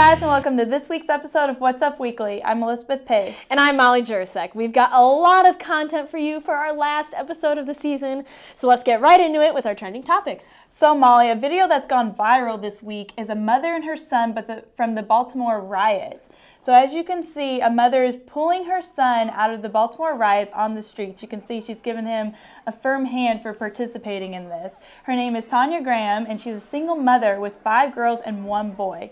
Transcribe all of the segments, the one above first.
guys, and welcome to this week's episode of What's Up Weekly. I'm Elizabeth Pace. And I'm Molly Jurasek. We've got a lot of content for you for our last episode of the season, so let's get right into it with our trending topics. So Molly, a video that's gone viral this week is a mother and her son from the Baltimore riot. So as you can see, a mother is pulling her son out of the Baltimore riots on the streets. You can see she's given him a firm hand for participating in this. Her name is Tanya Graham, and she's a single mother with 5 girls and 1 boy.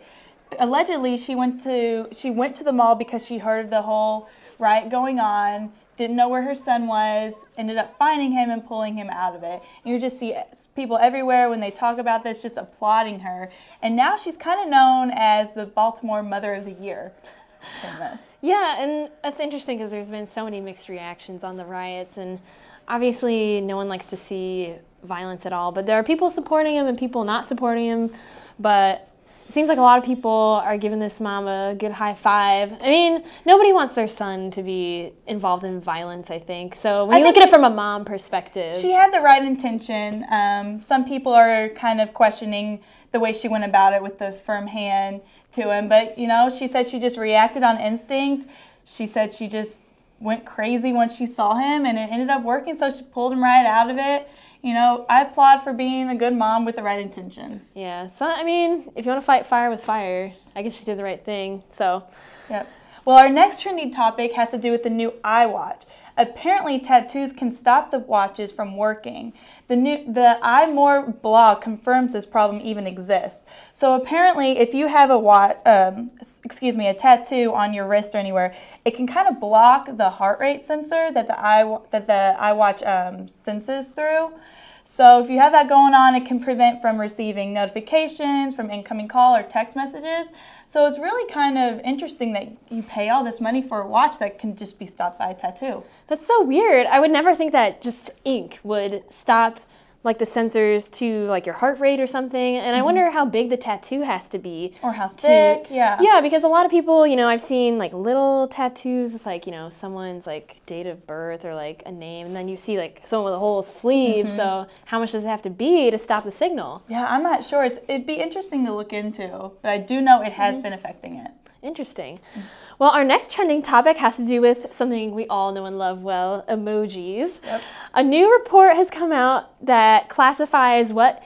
Allegedly, she went to the mall because she heard of the whole riot going on, didn't know where her son was, ended up finding him and pulling him out of it. And you just see people everywhere when they talk about this just applauding her. And now she's kind of known as the Baltimore Mother of the Year. Yeah, and that's interesting because there's been so many mixed reactions on the riots, and obviously no one likes to see violence at all, but there are people supporting him and people not supporting him. But it seems like a lot of people are giving this mom a good high five. I mean, nobody wants their son to be involved in violence, I think. So when you look at it from a mom perspective, she had the right intention. Some people are kind of questioning the way she went about it with the firm hand to him. But, you know, she said she just reacted on instinct. She said she just went crazy once she saw him, and it ended up working, so she pulled him right out of it. You know, I applaud for being a good mom with the right intentions. Yeah, so, I mean, if you want to fight fire with fire, I guess she did the right thing, so. Yep. Well, our next trending topic has to do with the new iWatch. Apparently, tattoos can stop the watches from working. The iMore blog confirms this problem even exists. So apparently, if you have a tattoo on your wrist or anywhere, it can kind of block the heart rate sensor that the iWatch senses through. So if you have that going on, it can prevent from receiving notifications from incoming call or text messages. So it's really kind of interesting that you pay all this money for a watch that can just be stopped by a tattoo. That's so weird. I would never think that just ink would stop like the sensors to like your heart rate or something. And I wonder how big the tattoo has to be. Or how thick, yeah. Yeah, because a lot of people, you know, I've seen like little tattoos with like, you know, someone's like date of birth or like a name. And then you see like someone with a whole sleeve. So how much does it have to be to stop the signal? Yeah, I'm not sure. It'd be interesting to look into, but I do know it has been affecting it. Interesting. Well, our next trending topic has to do with something we all know and love well, emojis. Yep. A new report has come out that classifies what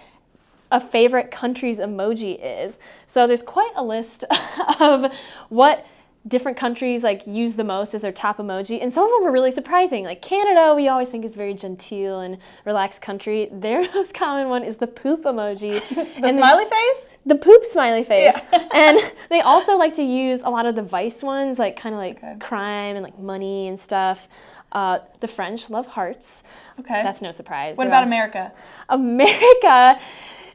a favorite country's emoji is. So there's quite a list of what different countries like use the most as their top emoji, and some of them are really surprising. Like Canada, we always think is very genteel and relaxed country. Their most common one is the poop emoji. The smiley face? The poop smiley face. Yeah. And they also like to use a lot of the vice ones, like kind of like crime and like money and stuff. The French love hearts. Okay. That's no surprise. What about America? America,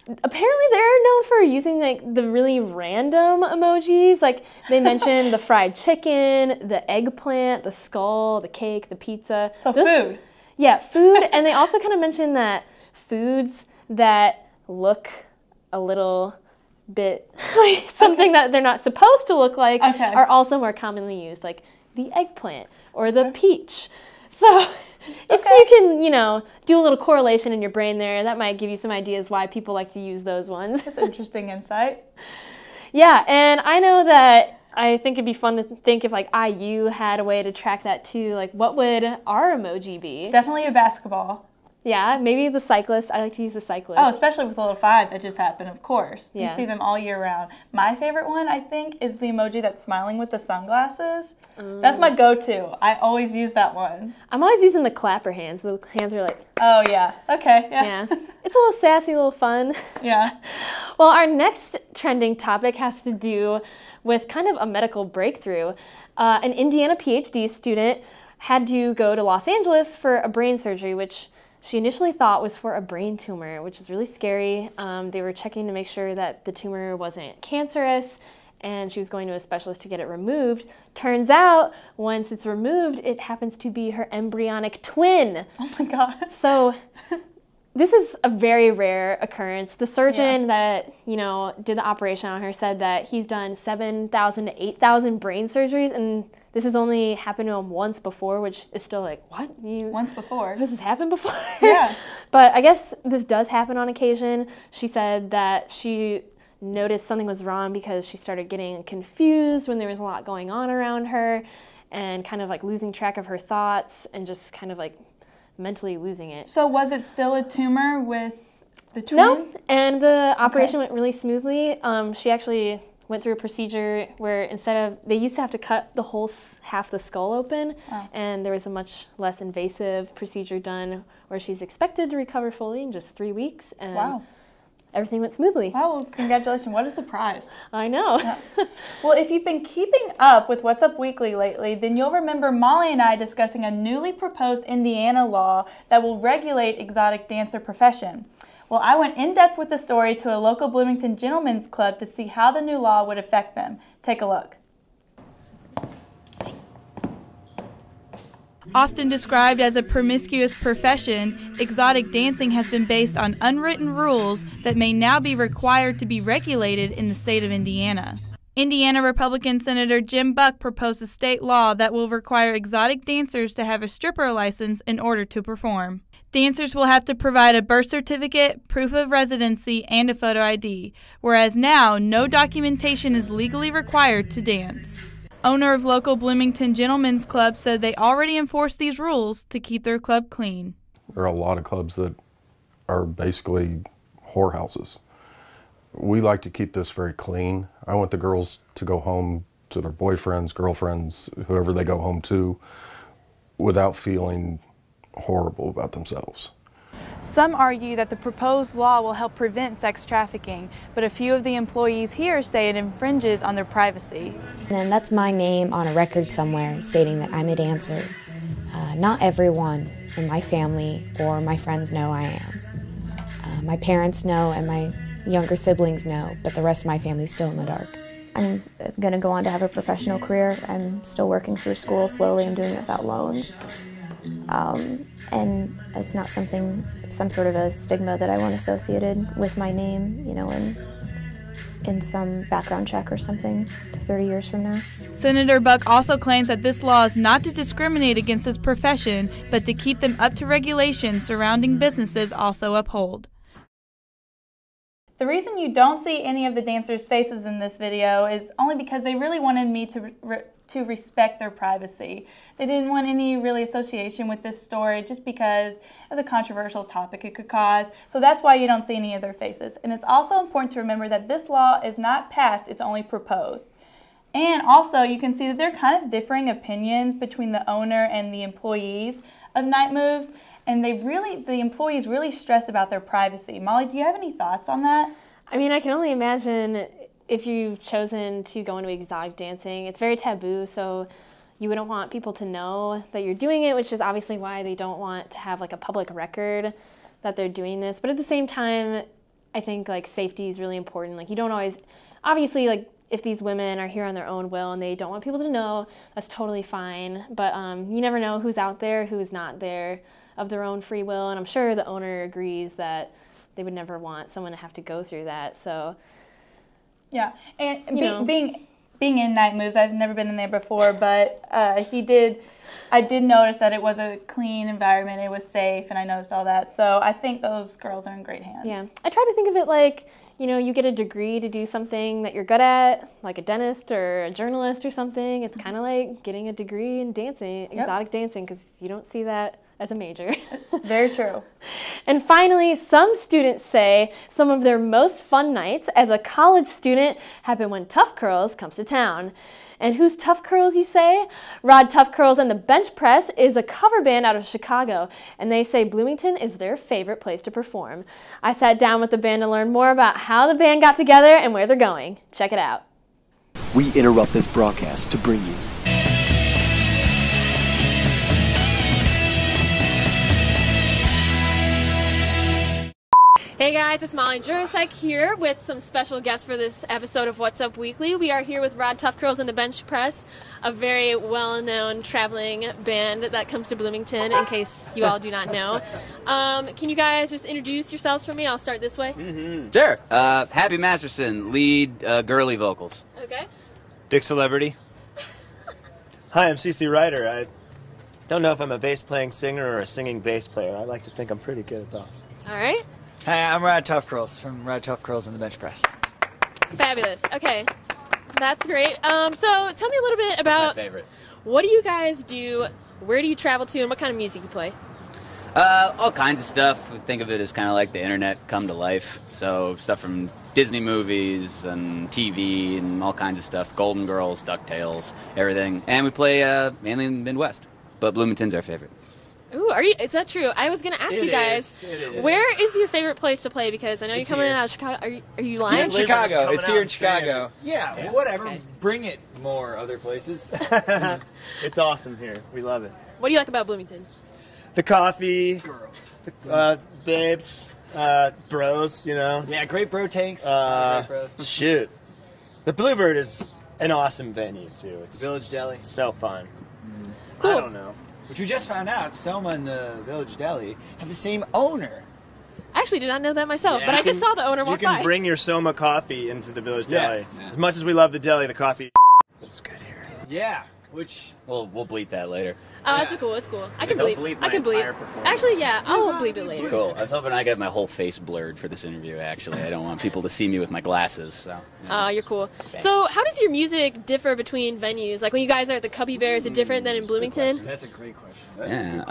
apparently they're known for using like the really random emojis. Like they mentioned the fried chicken, the eggplant, the skull, the cake, the pizza. So food. Yeah, food. And they also kind of mentioned that foods that look a little bit like something that they're not supposed to look like are also more commonly used, like the eggplant or the peach. So if you can, you know, do a little correlation in your brain there, that might give you some ideas why people like to use those ones. That's interesting insight. Yeah, and I know that I think it'd be fun to think if like IU had a way to track that too. Like what would our emoji be? Definitely a basketball. Yeah, maybe the cyclist. I like to use the cyclist. Oh, especially with the little 5 that just happened, of course. Yeah. You see them all year round. My favorite one, I think, is the emoji that's smiling with the sunglasses. That's my go-to. I always use that one. I'm always using the clapper hands. The hands are like... Oh, yeah. Okay, yeah. It's a little sassy, a little fun. Yeah. Well, our next trending topic has to do with kind of a medical breakthrough. An Indiana PhD student had to go to Los Angeles for a brain surgery, which she initially thought was for a brain tumor, which is really scary. They were checking to make sure that the tumor wasn't cancerous, and she was going to a specialist to get it removed. Turns out, once it's removed, it happens to be her embryonic twin. Oh my God. So this is a very rare occurrence. The surgeon that, you know, did the operation on her said that he's done 7,000 to 8,000 brain surgeries, and this has only happened to him once before, which is still like, what? Once before? This has happened before? Yeah. But I guess this does happen on occasion. She said that she noticed something was wrong because she started getting confused when there was a lot going on around her and kind of like losing track of her thoughts and just kind of like mentally losing it. So was it still a tumor with the twin? No, and the operation went really smoothly. She actually went through a procedure where instead of, they used to have to cut the whole half the skull open, and there was a much less invasive procedure done where she's expected to recover fully in just 3 weeks, and everything went smoothly. Wow, well, congratulations. What a surprise. I know. Yeah. Well, if you've been keeping up with What's Up Weekly lately, then you'll remember Molly and I discussing a newly proposed Indiana law that will regulate exotic dancer profession. Well, I went in depth with the story to a local Bloomington Gentlemen's Club to see how the new law would affect them. Take a look. Often described as a promiscuous profession, exotic dancing has been based on unwritten rules that may now be required to be regulated in the state of Indiana. Indiana Republican Senator Jim Buck proposed a state law that will require exotic dancers to have a stripper license in order to perform. Dancers will have to provide a birth certificate, proof of residency, and a photo ID, whereas now no documentation is legally required to dance. Owner of local Bloomington Gentlemen's Club said they already enforce these rules to keep their club clean. There are a lot of clubs that are basically whorehouses. We like to keep this very clean. I want the girls to go home to their boyfriends, girlfriends, whoever they go home to, without feeling horrible about themselves. Some argue that the proposed law will help prevent sex trafficking, but a few of the employees here say it infringes on their privacy. And that's my name on a record somewhere stating that I'm a dancer. Not everyone in my family or my friends know I am. My parents know and my younger siblings know, but the rest of my family is still in the dark. I'm going to go on to have a professional career. I'm still working through school slowly. I'm doing it without loans. And it's not some sort of a stigma that I want associated with my name, you know, in some background check or something 30 years from now. Senator Buck also claims that this law is not to discriminate against this profession, but to keep them up to regulations surrounding businesses also uphold. The reason you don't see any of the dancers' faces in this video is only because they really wanted me to respect their privacy. They didn't want any really association with this story just because of the controversial topic it could cause. So that's why you don't see any of their faces. And it's also important to remember that this law is not passed, it's only proposed. And also you can see that there are kind of differing opinions between the owner and the employees of Night Moves. And the employees really stress about their privacy. Molly, do you have any thoughts on that? I mean, I can only imagine if you've chosen to go into exotic dancing, it's very taboo, so you wouldn't want people to know that you're doing it, which is obviously why they don't want to have like a public record that they're doing this. But at the same time, I think like safety is really important. Like you don't always, obviously like if these women are here on their own will and they don't want people to know, that's totally fine. But you never know who's out there, who's not there of their own free will, and I'm sure the owner agrees that they would never want someone to have to go through that. So yeah, and being in Night Moves, I've never been in there before, but I did notice that it was a clean environment, it was safe, and I noticed all that. So I think those girls are in great hands. Yeah, I try to think of it like, you know, you get a degree to do something that you're good at, like a dentist or a journalist or something. It's kind of like getting a degree in dancing, exotic dancing, because you don't see that as a major. Very true. And finally, some students say some of their most fun nights as a college student happen when Tuffcurls comes to town. And who's Tuffcurls, you say? Rod Tuffcurls and the Bench Press is a cover band out of Chicago, and they say Bloomington is their favorite place to perform. I sat down with the band to learn more about how the band got together and where they're going. Check it out. We interrupt this broadcast to bring you Hey guys, it's Molly Jurasek here with some special guests for this episode of What's Up Weekly. We are here with Rod Tuffcurls and the Bench Press, a very well-known traveling band that comes to Bloomington, in case you all do not know. Can you guys just introduce yourselves for me? I'll start this way. Sure. Happy Masterson, lead girly vocals. Okay. Dick Celebrity. Hi, I'm CC Ryder. I don't know if I'm a bass-playing singer or a singing bass player. I like to think I'm pretty good at both. All right. Hi, I'm Rod Tuffcurls from Rod Tuffcurls and the Bench Press. Fabulous. Okay. That's great. So tell me a little bit about My favorite. what do you guys do, where do you travel to, and what kind of music you play? All kinds of stuff. Think of it as kind of like the internet come to life. So stuff from Disney movies and TV and all kinds of stuff. Golden Girls, DuckTales, everything. And we play mainly in the Midwest. But Bloomington's our favorite. Ooh, is that true? I was going to ask you guys, where is your favorite place to play? Because I know you're coming out of Chicago. Are you lying? In Chicago. It's here in Chicago. Yeah, well, whatever. Okay. Bring it more other places. It's awesome here. We love it. What do you like about Bloomington? The coffee. Girls. Babes. Bros, you know. Yeah, great bro tanks. Great bros. Shoot. The Bluebird is an awesome venue, too. It's Village Deli. so fun. Cool. I don't know. Which we just found out, Soma and the Village Deli have the same owner. I actually did not know that myself, Yeah, but I just saw the owner walk by. You can bring your Soma coffee into the Village Yes. Deli. As much as we love the deli, the coffee it's good here. Yeah, which... We'll bleep that later. Oh, that's cool. It's cool. I can Don't bleep. bleep I can my bleep. entire performance. Actually, yeah, I'll bleep it later. Cool. I was hoping I got my whole face blurred for this interview, actually. I don't want people to see me with my glasses. So. You're cool. So, how does your music differ between venues? Like when you guys are at the Cubby Bear, is it different than in Bloomington? That's a great question. Yeah.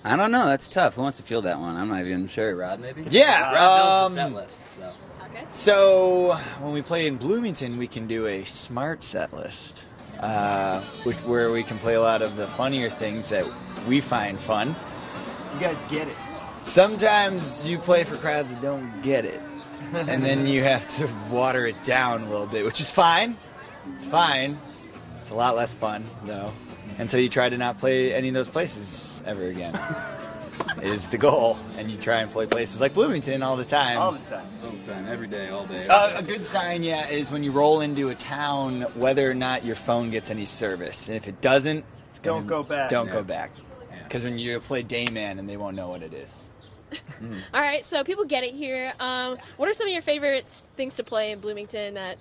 I don't know. That's tough. Who wants to field that one? I'm not even sure. Rod, maybe? Yeah. Rod knows the set list. So. Okay. So when we play in Bloomington, we can do a smart set list, where we can play a lot of the funnier things that we find fun. You guys get it. Sometimes you play for crowds that don't get it, and then you have to water it down a little bit, which is fine. It's fine. It's a lot less fun, though. And so you try to not play any of those places ever again. Is the goal, and you try and play places like Bloomington all the time. All the time. All the time. Every day, all day. A good sign, yeah, is when you roll into a town, whether or not your phone gets any service. And if it doesn't, Don't go back. Don't go back. Because when you play Dayman, and they won't know what it is. All right, so people get it here. What are some of your favorite things to play in Bloomington that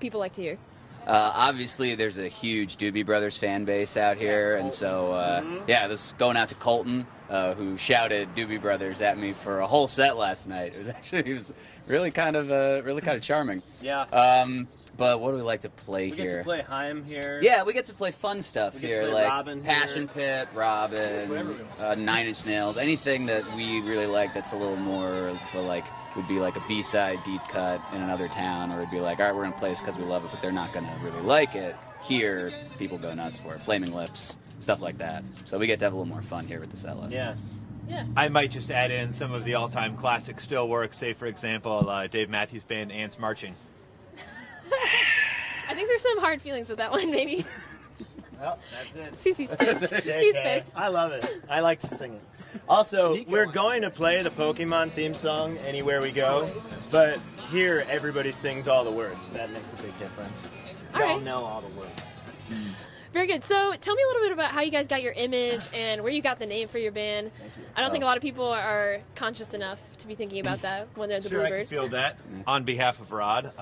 people like to hear? Obviously, there's a huge Doobie Brothers fan base out here, and so this going out to Colton, who shouted Doobie Brothers at me for a whole set last night. It was really kind of charming. Yeah. But what do we like to play We here? get to play Haim here. Yeah, we get to play fun stuff We get here, to play like Robin Passion here. Pit, Robin, Nine Inch Nails, anything that we really like that's a little more for like would be like a B-side deep cut in another town, or it'd be like, all right, we're gonna play this because we love it, but they're not gonna really like it. Here, people go nuts for it. Flaming Lips, stuff like that. So we get to have a little more fun here with the set list. Yeah. Yeah. I might just add in some of the all-time classic still work, say for example, Dave Matthews Band, Ants Marching. I think there's some hard feelings with that one, maybe. Well, that's it. Cece's pissed. Cece's pissed. I love it. I like to sing it. Also, we're going to play the Pokemon theme song anywhere we go, but here everybody sings all the words. That makes a big difference. All We all right. know all the words. Very good. So tell me a little bit about how you guys got your image and where you got the name for your band. I don't think a lot of people are conscious enough to be thinking about that when they're the Sure, I can Bluebird. feel that on behalf of Rod.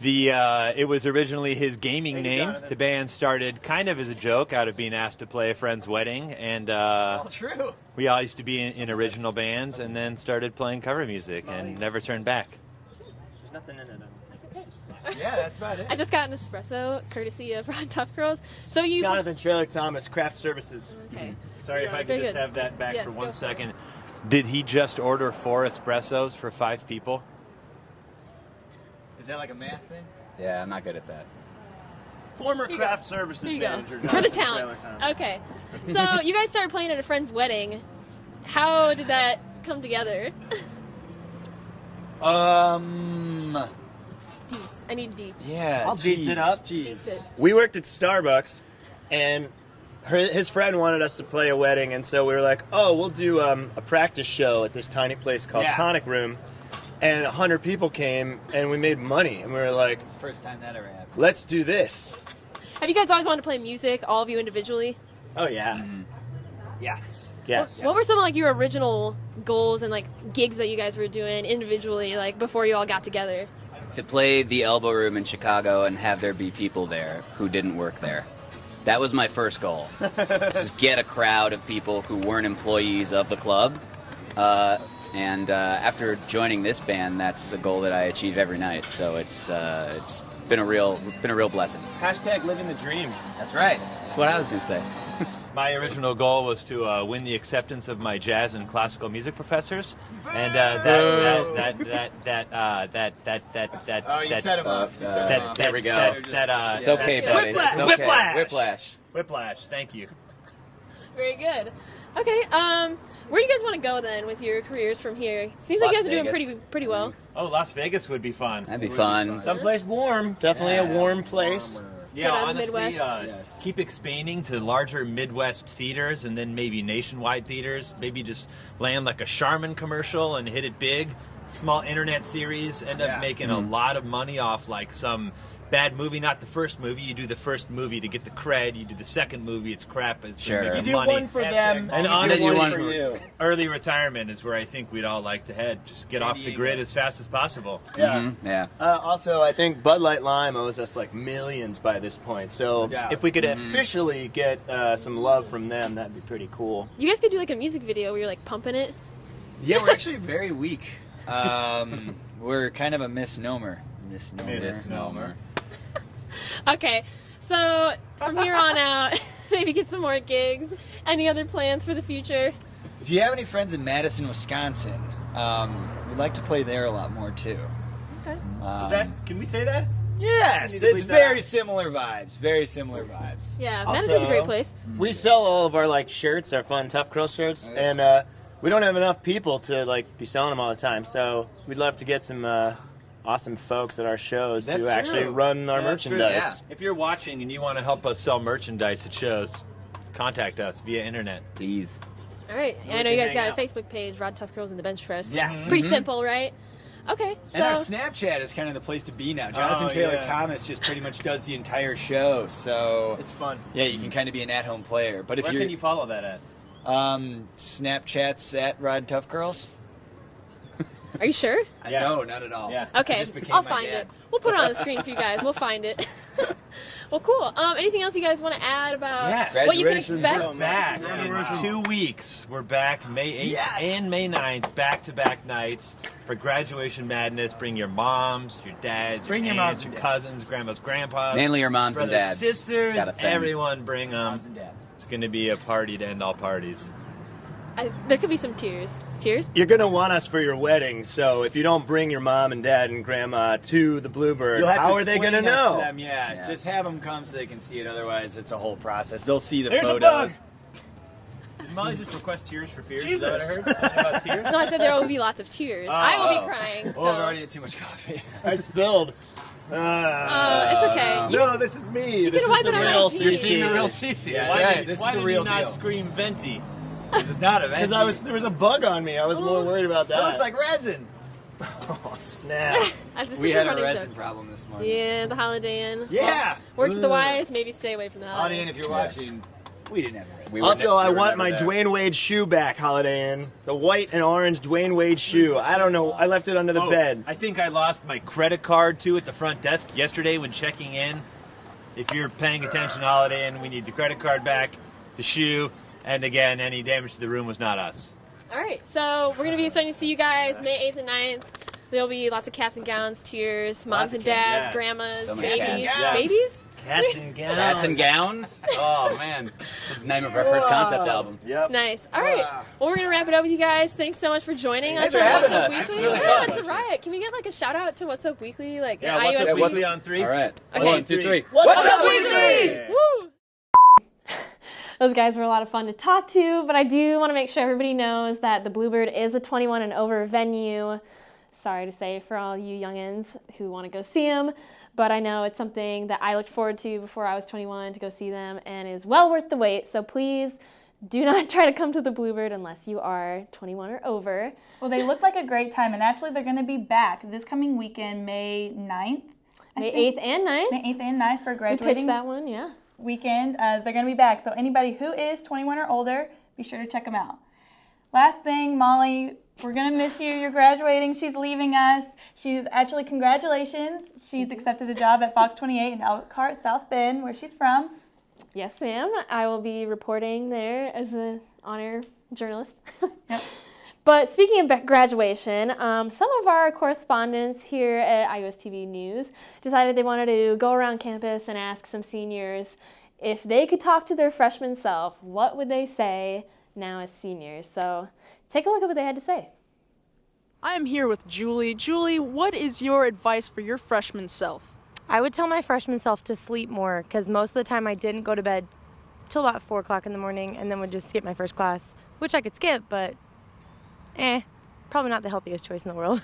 It was originally his gaming name. Jonathan. The band started kind of as a joke out of being asked to play a friend's wedding, and All true. we all used to be in original bands, and then started playing cover music and never turned back. There's nothing in it. Yeah, that's about it. I just got an espresso courtesy of Rod Tuffcurls. So you. Jonathan Trailer Thomas, Craft Services. Okay. Sorry if I Very could just good. have that back Yes, for go 1 for it. second. Did he just order 4 espressos for 5 people? Is that like a math thing? Yeah, I'm not good at that. Former Here you Craft go. Services Here you go. manager. For the Jonathan town. Trailer Thomas. Okay. So you guys started playing at a friend's wedding. How did that come together? Deets. I need deets. Yeah. I'll beat it up. Jeez. We worked at Starbucks, and his friend wanted us to play a wedding, and so we were like, oh, we'll do a practice show at this tiny place called Tonic Room. And 100 people came, and we made money, and we were like, It's the first time that ever happened. let's do this. Have you guys always wanted to play music, all of you individually? Oh, yeah. Yes. Yes. What were some of like your original goals and like gigs that you guys were doing individually, like before you all got together? To play the Elbow Room in Chicago and have there be people there who didn't work there. That was my first goal. Just get a crowd of people who weren't employees of the club. And after joining this band, that's a goal that I achieve every night. So it's been a real blessing. Hashtag living the dream. That's right. That's what I was gonna say. My original goal was to win the acceptance of my jazz and classical music professors, and Oh, you set him up. There we go. It's okay, buddy. Whiplash. It's okay. Whiplash. Thank you. Very good. Okay. Where do you guys want to go then with your careers from here? Seems like you guys are doing pretty well. Oh, Las Vegas would be fun. That'd be fun. Someplace warm. Definitely a warm place. Yeah, Get out of the honestly, Midwest. keep expanding to larger Midwest theaters and then maybe nationwide theaters. Maybe just land like a Charmin commercial and hit it big. Small internet series, end up making a lot of money off like some bad movie, not the first movie. You do the first movie to get the cred. You do the second movie, it's crap. It's Sure. You do money. one for them, And you honestly, do one for you. early retirement is where I think we'd all like to head. Just get off the grid as fast as possible. Yeah. Yeah. Also, I think Bud Light Lime owes us like millions by this point. So if we could officially get some love from them, that'd be pretty cool. You guys could do like a music video where you're like pumping it. Yeah, we're actually very weak. We're kind of a misnomer. Misnomer. Okay, so from here on out, maybe get some more gigs. Any other plans for the future? If you have any friends in Madison, Wisconsin, we'd like to play there a lot more too. Okay. Can we say that? Yes, it's very similar vibes. Very similar vibes. Yeah, Madison's a great place. We sell all of our like shirts, our fun Tuffcurls shirts, and we don't have enough people to like be selling them all the time. So we'd love to get some awesome folks at our shows who actually run our merchandise. Yeah. If you're watching and you want to help us sell merchandise at shows, contact us via internet, please. All right. Yeah, I know you guys got a Facebook page, Rod Tuffcurls and the Bench Press. Yes. Pretty simple, right? Okay. And our So Snapchat is kind of the place to be now. Jonathan Taylor Thomas just pretty much does the entire show, so It's fun. yeah, you can kind of be an at-home player. But if where you're can you follow that at? Snapchat's at Rod Tuffcurls. are you sure? No, not at all. Yeah. Okay. It just became I'll my find dad. it. We'll put it on the screen for you guys. We'll find it. Well, cool. Anything else you guys want to add about what you can expect? We're back in 2 weeks. We're back May 8th and May 9th, back-to-back nights for Graduation Madness. Bring your moms, your dads, Bring your your aunts, moms your and cousins, grandmas, grandpas. Mainly your moms and brothers, dads. sisters, Got a thing. everyone bring them. Moms and dads. It's going to be a party to end all parties. There could be some tears. Tears? You're going to want us for your wedding, so if you don't bring your mom and dad and grandma to the Bluebird, how are they going to know? To them, yeah. Just have them come so they can see it. Otherwise, it's a whole process. They'll see the There's a photos. bug. Did Molly just request Tears for Fears? Jesus. Is that what I heard? Something about tears? No, I said there will be lots of tears. I will be crying. Oh, I've So. already had too much coffee. I spilled. It's okay. No, this is me. This can is wipe the it on real my jeans. You're seeing the Cece. real Cece. Yeah, Why that's did- right. This why is the did real you not deal. scream venti? This is not a Because there was a bug on me. I was more worried about that. That looks like resin. Oh, snap. This We is had a running resin joke. problem this morning. Yeah, the Holiday Inn. Yeah. Words to the wise, maybe stay away from the Holiday Holiday Inn, Inn. if you're watching, we didn't have a resin. We were Also, I we were want never my there. Dwayne Wade shoe back, Holiday Inn. The white and orange Dwayne Wade shoe. I don't know. I left it under the bed. I think I lost my credit card too at the front desk yesterday when checking in. If you're paying attention, Holiday Inn, we need the credit card back, the shoe, and again, any damage to the room was not us. All right, so we're going to be expecting to see you guys May 8th and 9th. There'll be lots of caps and gowns, tears, moms and dads, yes. grandmas, So many babies. cats. Yes. Babies? Cats and gowns. Cats and gowns? Oh, man. It's the name of our first concept album. Yep. Nice. All right. Well, we're going to wrap it up with you guys. Thanks so much for joining us Thanks for on having What's Up us. Weekly. It's really Yeah, fun. it's a riot. Can we get like a shout out to What's Up Weekly? Like Yeah, what's iOS up Weekly? weekly on 3? All right. Okay. 1, 2, 3. What's Up Weekly? Woo! Those guys were a lot of fun to talk to, but I do want to make sure everybody knows that the Bluebird is a 21 and over venue. Sorry to say for all you youngins who want to go see them, but I know it's something that I looked forward to before I was 21 to go see them and is well worth the wait. So please do not try to come to the Bluebird unless you are 21 or over. Well, they look like a great time, and actually they're going to be back this coming weekend, May 9th. May 8th and 9th. May 8th and 9th for We graduating pitched that one, yeah. weekend. They're going to be back. So anybody who is 21 or older, be sure to check them out. Last thing, Molly, we're going to miss you. You're graduating. She's leaving us. She's actually, congratulations. She's accepted a job at Fox 28 in Elkhart, South Bend, where she's from. Yes, ma'am. I will be reporting there as an honor journalist. Yep. But speaking of graduation, some of our correspondents here at iOS TV News decided they wanted to go around campus and ask some seniors if they could talk to their freshman self, what would they say now as seniors? So take a look at what they had to say. I am here with Julie. Julie, what is your advice for your freshman self? I would tell my freshman self to sleep more, because most of the time I didn't go to bed till about 4 o'clock in the morning and then would just skip my first class, which I could skip, but probably not the healthiest choice in the world.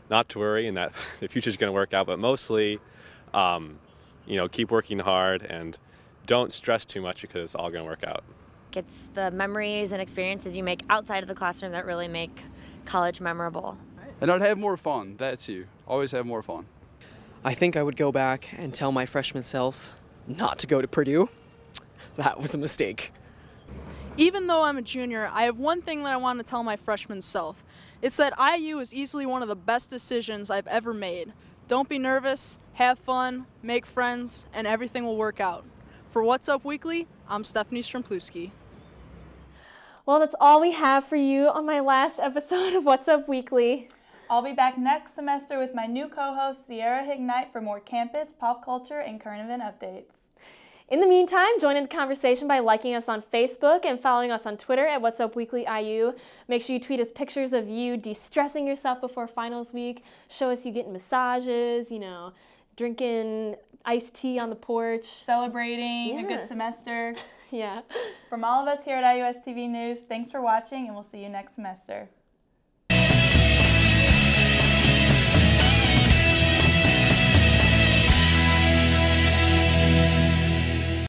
Not to worry and that the future's going to work out, but mostly, keep working hard and don't stress too much because it's all going to work out. It's the memories and experiences you make outside of the classroom that really make college memorable. And I'd have more fun, that too. Always have more fun. I think I would go back and tell my freshman self not to go to Purdue. That was a mistake. Even though I'm a junior, I have one thing that I want to tell my freshman self. It's that IU is easily one of the best decisions I've ever made. Don't be nervous, have fun, make friends, and everything will work out. For What's Up Weekly, I'm Stephanie Stromplewski. Well, that's all we have for you on my last episode of What's Up Weekly. I'll be back next semester with my new co-host, Sierra Hignite, for more campus, pop culture, and current event updates. In the meantime, join in the conversation by liking us on Facebook and following us on Twitter at What's Up Weekly IU. Make sure you tweet us pictures of you de-stressing yourself before finals week. Show us you getting massages, drinking iced tea on the porch. Celebrating a good semester. Yeah. From all of us here at iOS TV News, thanks for watching, and we'll see you next semester.